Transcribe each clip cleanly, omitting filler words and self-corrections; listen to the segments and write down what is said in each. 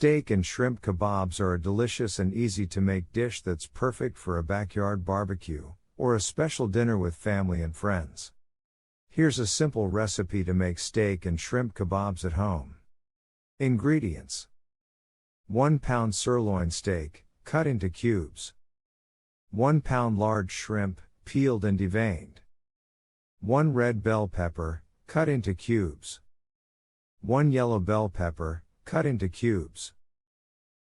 Steak and shrimp kebabs are a delicious and easy to make dish that's perfect for a backyard barbecue, or a special dinner with family and friends. Here's a simple recipe to make steak and shrimp kebabs at home. Ingredients: 1 pound sirloin steak, cut into cubes. 1 pound large shrimp, peeled and deveined. 1 red bell pepper, cut into cubes. 1 yellow bell pepper, cut into cubes.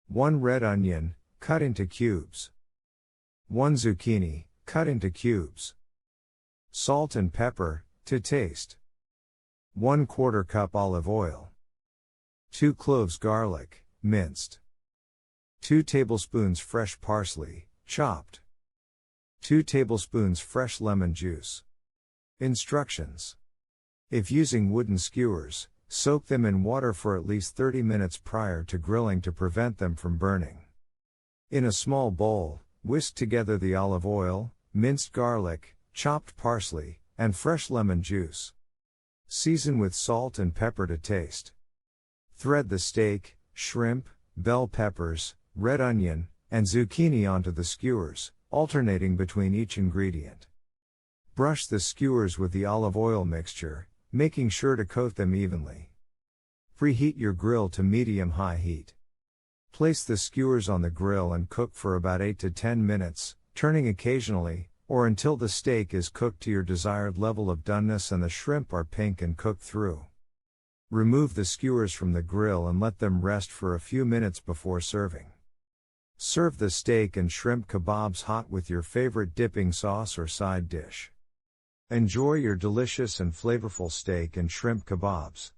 1 red onion, cut into cubes. 1 zucchini, cut into cubes. Salt and pepper, to taste. 1/4 cup olive oil. 2 cloves garlic, minced. 2 tablespoons fresh parsley, chopped. 2 tablespoons fresh lemon juice. Instructions. If using wooden skewers, soak them in water for at least 30 minutes prior to grilling to prevent them from burning. In a small bowl, whisk together the olive oil, minced garlic, chopped parsley, and fresh lemon juice. Season with salt and pepper to taste. Thread the steak, shrimp, bell peppers, red onion, and zucchini onto the skewers, alternating between each ingredient. Brush the skewers with the olive oil mixture, making sure to coat them evenly. Preheat your grill to medium-high heat. Place the skewers on the grill and cook for about 8 to 10 minutes, turning occasionally, or until the steak is cooked to your desired level of doneness and the shrimp are pink and cooked through. Remove the skewers from the grill and let them rest for a few minutes before serving. Serve the steak and shrimp kebabs hot with your favorite dipping sauce or side dish. Enjoy your delicious and flavorful steak and shrimp kebabs.